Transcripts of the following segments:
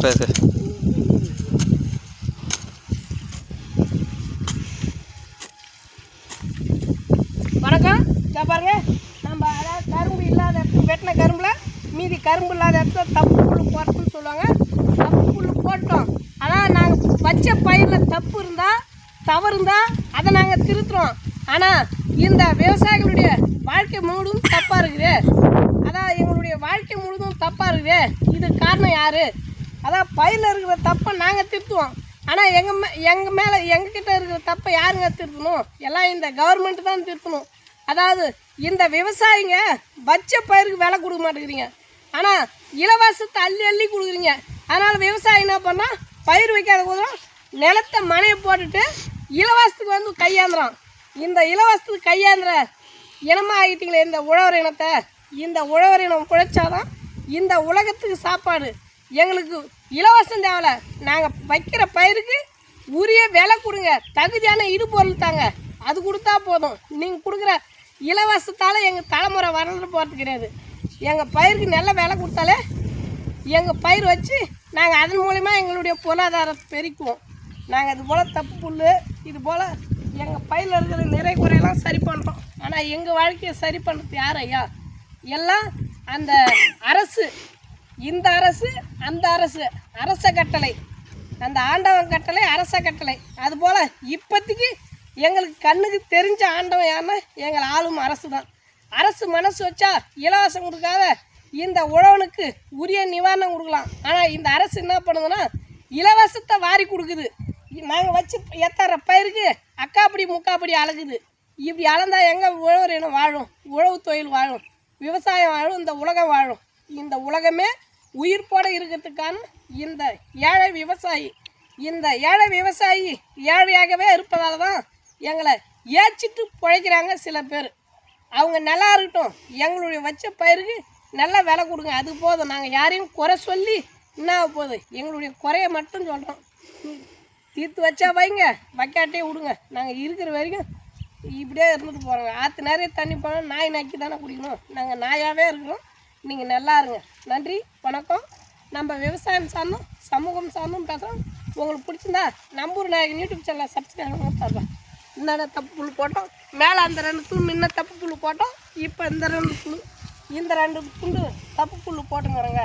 பேசு. வணக்கம். இதை பாருங்க, நம்ம அதாவது கரும்பு இல்லாத இடத்துல வெட்டின கரும்புல மீதி கரும்பு இல்லாத இடத்துல தப்பு புல் போடுறதுன்னு சொல்லுவாங்க. தப்பு புல் போட்டோம். ஆனால் நாங்கள் வச்ச பயிரில் தப்பு இருந்தால் தவறு இருந்தால் அதை நாங்கள் திருத்துறோம். ஆனால் இந்த விவசாயிகளுடைய வாழ்க்கை முழுவதும் தப்பாக இருக்குது. அதான் எங்களுடைய வாழ்க்கை முழுவதும் தப்பாக இருக்குது. இது காரணம் யார்? அதான் பயிரில் இருக்கிற தப்பை நாங்கள் திருத்துவோம். ஆனால் எங்கள் மேலே எங்ககிட்ட இருக்கிற தப்பை யாருங்க திருத்தணும்? எல்லாம் இந்த கவர்மெண்ட்டு தான் திருத்தணும். அதாவது இந்த விவசாயிங்க வச்ச பயிருக்கு விலை கொடுக்க மாட்டேங்கிறீங்க, ஆனால் இலவசத்தை அள்ளி அள்ளி கொடுக்குறீங்க. அதனால் விவசாயி என்ன பண்ணால் பயிர் வைக்காத கூட நிலத்தை மனையை போட்டுட்டு இலவசத்துக்கு வந்து கையாந்துறான். இந்த இலவசத்துக்கு கையாந்துற இனமாக ஆகிட்டீங்களே இந்த உழவர் இனத்தை. இந்த உழவர் இனம் குழைச்சாதான் இந்த உலகத்துக்கு சாப்பாடு. எங்களுக்கு இலவசம் தேவையில்ல, நாங்கள் வைக்கிற பயிருக்கு உரிய விலை கொடுங்க, தகுதியான இடுபொருள் தாங்க, அது கொடுத்தா போதும். நீங்கள் கொடுக்குற இலவசத்தால் எங்கள் தலைமுறை வளர்ந்து போகிறது கிடையாது. எங்கள் பயிருக்கு நல்ல விலை கொடுத்தாலே எங்கள் பயிர் வச்சு நாங்கள் அதன் மூலிமா எங்களுடைய பொருளாதாரத்தை பெருக்குவோம். நாங்கள் இது போல் தப்பு புல் இது போல் எங்கள் பயிரில் இருக்கிற நிறை குறையெல்லாம் சரி பண்ணுறோம். ஆனால் எங்கள் வாழ்க்கையை சரி பண்ணுறது யார் ஐயா? எல்லாம் அந்த அரசு, இந்த அரசு அந்த அரசு, அரச கட்டளை, அந்த ஆண்டவன் கட்டளை அரச கட்டளை. அதுபோல் இப்போதைக்கு எங்களுக்கு கண்ணுக்கு தெரிஞ்ச ஆண்டவன் யாருன்னா எங்களை ஆளும் அரசு தான். அரசு மனசு வச்சா இலவசம் கொடுக்காத இந்த உழவனுக்கு உரிய நிவாரணம் கொடுக்கலாம். ஆனால் இந்த அரசு என்ன பண்ணுதுன்னா இலவசத்தை வாரி கொடுக்குது. நாங்கள் வச்சு எத்தர பயிருக்கு அக்காப்படி முக்காப்படி அழகுது. இப்படி அளந்தால் எங்கே உழவர் இனம் வாழும்? உழவு தொழில் வாழும், விவசாயம் வாழும், இந்த உலகம் வாழும். இந்த உலகமே உயிர்ப்போட இருக்கிறதுக்கான இந்த ஏழை விவசாயி. இந்த ஏழை விவசாயி ஏழையாகவே இருப்பதால் தான் எங்களை ஏச்சிட்டு பிழைக்கிறாங்க சில பேர். அவங்க நல்லா இருக்கட்டும், எங்களுடைய வச்ச பயிருக்கு நல்ல விலை கொடுங்க, அது போதும். நாங்கள் யாரையும் குறை சொல்லி என்ன போகுது? எங்களுடைய குறையை மட்டும் சொல்கிறோம். தீர்த்து வச்சா வைங்க, வைக்காட்டே விடுங்க. நாங்கள் இருக்கிற வரைக்கும் இப்படியே இருந்துட்டு போகிறோங்க. ஆற்று நிறைய தண்ணி போனால் நாய் நக்கி தானே குடிக்கணும். நாங்கள் நாயாகவே இருக்கிறோம். நீங்கள் நல்லா இருங்க. நன்றி, வணக்கம். நம்ம விவசாயம் சார்ந்தும் சமூகம் சார்ந்தும் பேசுகிறோம். உங்களுக்கு பிடிச்சிருந்தா நம்பூர் நாயகன் யூடியூப் சேனலை சப்ஸ்கிரைப் பண்ணி தருவேன். இன்னும் தப்பு புல் போட்டோம், மேலே அந்த 2 தூள் முன்ன தப்பு புல் போட்டோம், இப்போ இந்த 2 புல், இந்த 2 துண்டு தப்பு புல் போட்டுங்கிறோங்க.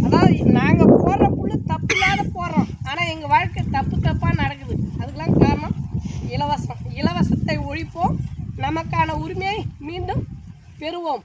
அதாவது நாங்கள் போடுற புல் தப்பு இல்லாத போடுறோம், ஆனால் எங்கள் வாழ்க்கை தப்பாக நடக்குது. அதுக்கெல்லாம் காரணம் இலவசம். இலவசத்தை ஒழிப்போம், நமக்கான உரிமையை மீண்டும் பெறுவோம்.